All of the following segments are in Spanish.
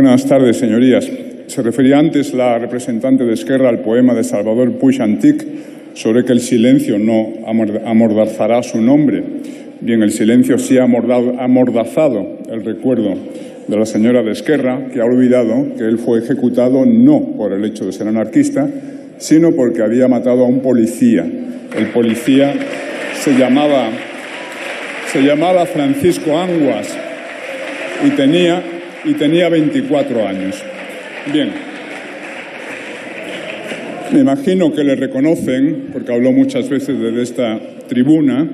Buenas tardes, señorías. Se refería antes la representante de Esquerra al poema de Salvador Puig Antich sobre que el silencio no amordazará su nombre. Bien, el silencio sí ha amordazado el recuerdo de la señora de Esquerra, que ha olvidado que él fue ejecutado no por el hecho de ser anarquista, sino porque había matado a un policía. El policía se llamaba Francisco Anguas y tenía 24 años. Bien. Me imagino que le reconocen, porque habló muchas veces desde esta tribuna,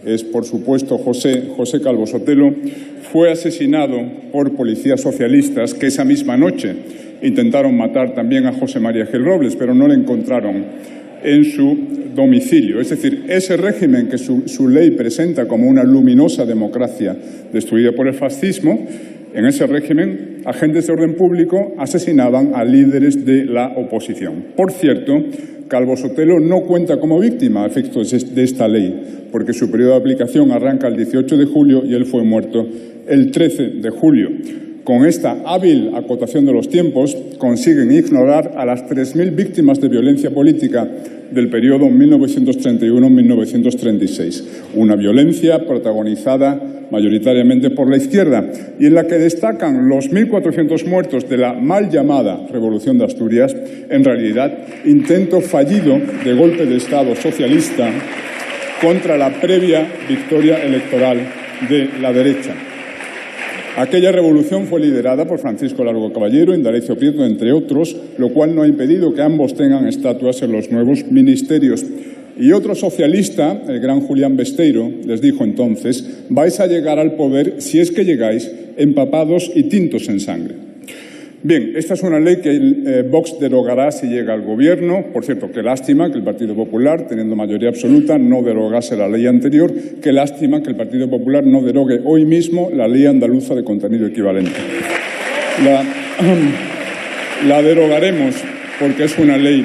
es por supuesto José Calvo Sotelo. Fue asesinado por policías socialistas que esa misma noche intentaron matar también a José María Gil Robles, pero no le encontraron en su domicilio. Es decir, ese régimen que su ley presenta como una luminosa democracia destruida por el fascismo, en ese régimen, agentes de orden público asesinaban a líderes de la oposición. Por cierto, Calvo Sotelo no cuenta como víctima a efectos de esta ley, porque su periodo de aplicación arranca el 18 de julio y él fue muerto el 13 de julio. Con esta hábil acotación de los tiempos, consiguen ignorar a las 3.000 víctimas de violencia política del periodo 1931-1936. Una violencia protagonizada mayoritariamente por la izquierda y en la que destacan los 1.400 muertos de la mal llamada Revolución de Asturias, en realidad intento fallido de golpe de Estado socialista contra la previa victoria electoral de la derecha. Aquella revolución fue liderada por Francisco Largo Caballero y Indalecio Prieto, entre otros, lo cual no ha impedido que ambos tengan estatuas en los nuevos ministerios. Y otro socialista, el gran Julián Besteiro, les dijo entonces: vais a llegar al poder, si es que llegáis, empapados y tintos en sangre. Bien, esta es una ley que Vox derogará si llega al gobierno. Por cierto, qué lástima que el Partido Popular, teniendo mayoría absoluta, no derogase la ley anterior. Qué lástima que el Partido Popular no derogue hoy mismo la ley andaluza de contenido equivalente. La derogaremos porque es una ley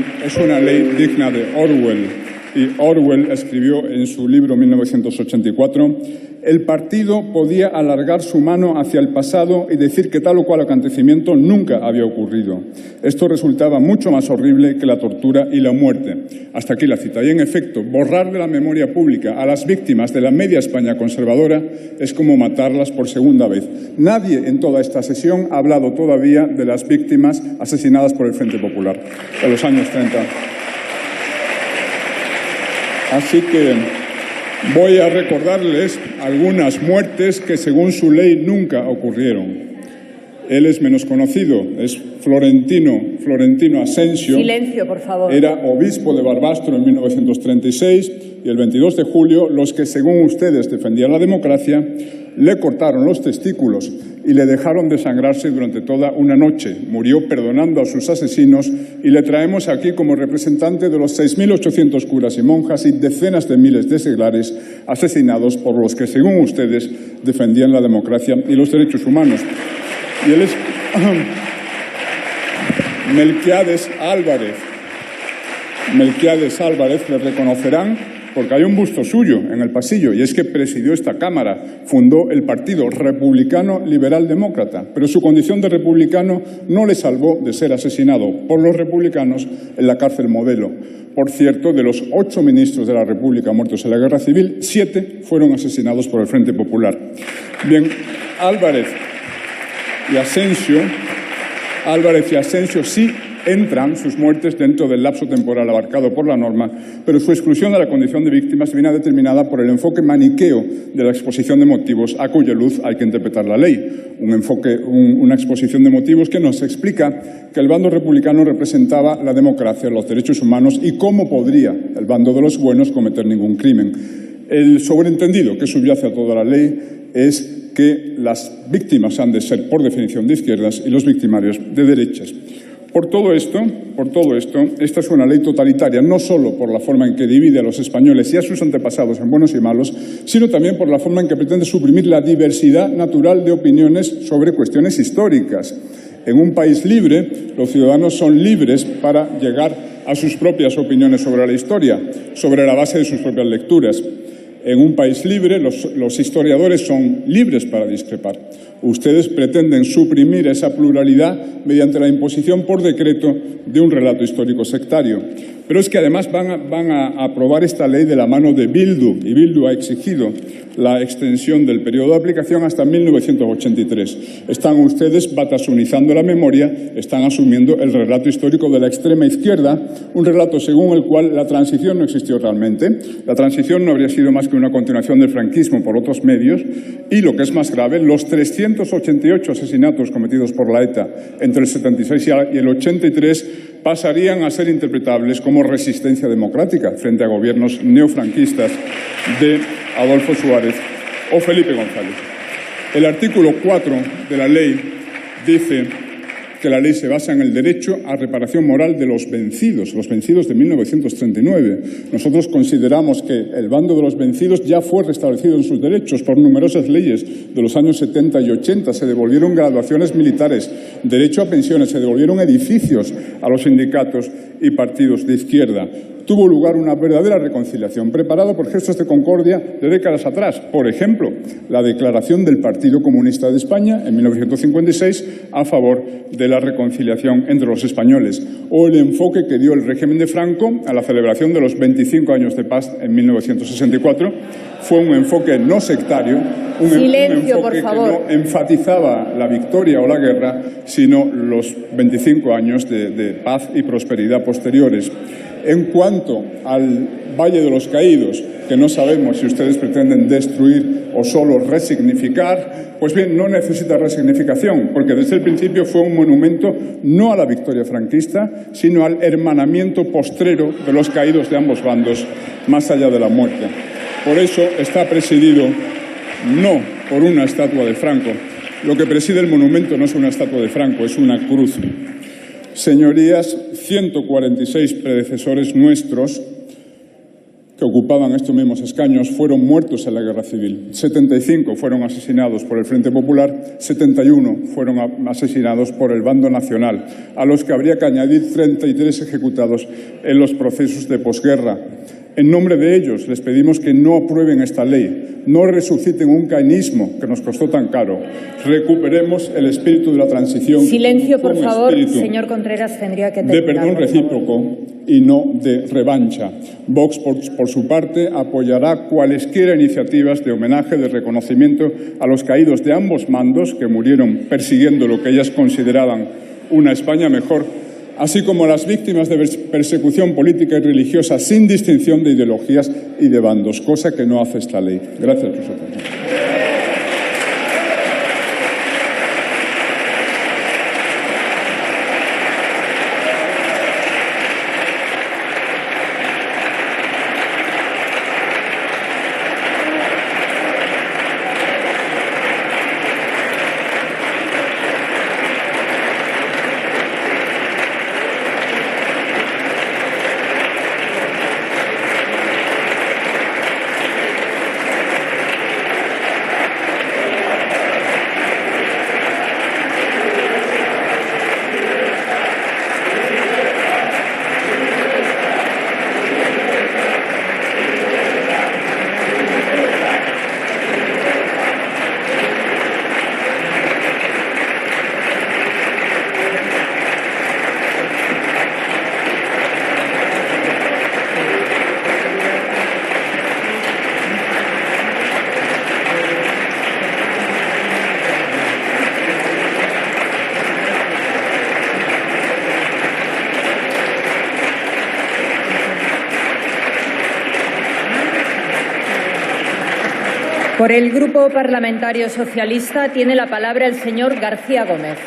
digna de Orwell. Y Orwell escribió en su libro 1984: el partido podía alargar su mano hacia el pasado y decir que tal o cual acontecimiento nunca había ocurrido. Esto resultaba mucho más horrible que la tortura y la muerte. Hasta aquí la cita. Y en efecto, borrar de la memoria pública a las víctimas de la media España conservadora es como matarlas por segunda vez. Nadie en toda esta sesión ha hablado todavía de las víctimas asesinadas por el Frente Popular en los años 30. Así que voy a recordarles algunas muertes que, según su ley, nunca ocurrieron. Él es menos conocido, es Florentino Asensio. Silencio, por favor. Era obispo de Barbastro en 1936 y el 22 de julio los que, según ustedes, defendían la democracia, le cortaron los testículos y le dejaron desangrarse durante toda una noche. Murió perdonando a sus asesinos y le traemos aquí como representante de los 6.800 curas y monjas y decenas de miles de seglares asesinados por los que, según ustedes, defendían la democracia y los derechos humanos. Y él es Melquiades Álvarez, le reconocerán porque hay un busto suyo en el pasillo, y es que presidió esta Cámara, fundó el Partido Republicano Liberal Demócrata, pero su condición de republicano no le salvó de ser asesinado por los republicanos en la cárcel Modelo. Por cierto, de los 8 ministros de la República muertos en la Guerra Civil, 7 fueron asesinados por el Frente Popular. Bien, Álvarez y Asensio sí entran sus muertes dentro del lapso temporal abarcado por la norma, pero su exclusión de la condición de víctimas viene determinada por el enfoque maniqueo de la exposición de motivos a cuya luz hay que interpretar la ley. Una exposición de motivos que nos explica que el bando republicano representaba la democracia, los derechos humanos y cómo podría el bando de los buenos cometer ningún crimen. El sobreentendido que subyace a toda la ley es que las víctimas han de ser, por definición, de izquierdas y los victimarios de derechas. Por todo esto, esta es una ley totalitaria, no solo por la forma en que divide a los españoles y a sus antepasados en buenos y malos, sino también por la forma en que pretende suprimir la diversidad natural de opiniones sobre cuestiones históricas. En un país libre, los ciudadanos son libres para llegar a sus propias opiniones sobre la historia, sobre la base de sus propias lecturas. En un país libre, los historiadores son libres para discrepar. Ustedes pretenden suprimir esa pluralidad mediante la imposición por decreto de un relato histórico sectario. Pero es que además van a aprobar esta ley de la mano de Bildu, y Bildu ha exigido la extensión del periodo de aplicación hasta 1983. Están ustedes batasunizando la memoria, están asumiendo el relato histórico de la extrema izquierda, un relato según el cual la transición no existió realmente. La transición no habría sido más que una continuación del franquismo por otros medios y, lo que es más grave, los 388 asesinatos cometidos por la ETA entre el 76 y el 83 pasarían a ser interpretables como resistencia democrática frente a gobiernos neofranquistas de Adolfo Suárez o Felipe González. El artículo 4 de la ley dice que la ley se basa en el derecho a reparación moral de los vencidos de 1939. Nosotros consideramos que el bando de los vencidos ya fue restablecido en sus derechos por numerosas leyes de los años 70 y 80. Se devolvieron graduaciones militares, derecho a pensiones, se devolvieron edificios a los sindicatos y partidos de izquierda. Tuvo lugar una verdadera reconciliación, preparada por gestos de concordia de décadas atrás. Por ejemplo, la declaración del Partido Comunista de España en 1956 a favor de la reconciliación entre los españoles, o el enfoque que dio el régimen de Franco a la celebración de los 25 años de paz en 1964. Fue un enfoque no sectario, un enfoque que no enfatizaba la victoria o la guerra, sino los 25 años de paz y prosperidad posteriores. En cuanto al Valle de los Caídos, que no sabemos si ustedes pretenden destruir o solo resignificar, pues bien, no necesita resignificación, porque desde el principio fue un monumento no a la victoria franquista, sino al hermanamiento postrero de los caídos de ambos bandos, más allá de la muerte. Por eso está presidido no por una estatua de Franco. Lo que preside el monumento no es una estatua de Franco, es una cruz. Señorías, 146 predecesores nuestros que ocupaban estos mismos escaños fueron muertos en la Guerra Civil. 75 fueron asesinados por el Frente Popular, 71 fueron asesinados por el bando nacional, a los que habría que añadir 33 ejecutados en los procesos de posguerra. En nombre de ellos les pedimos que no aprueben esta ley, no resuciten un caínismo que nos costó tan caro. Recuperemos el espíritu de la transición. Silencio, por favor. Señor Contreras, tendría que terminar. De perdón recíproco y no de revancha. Vox, por su parte, apoyará cualesquiera iniciativas de homenaje, de reconocimiento a los caídos de ambos mandos que murieron persiguiendo lo que ellas consideraban una España mejor, así como las víctimas de persecución política y religiosa sin distinción de ideologías y de bandos, cosa que no hace esta ley. Gracias por su atención. Por el Grupo Parlamentario Socialista tiene la palabra el señor García Gómez.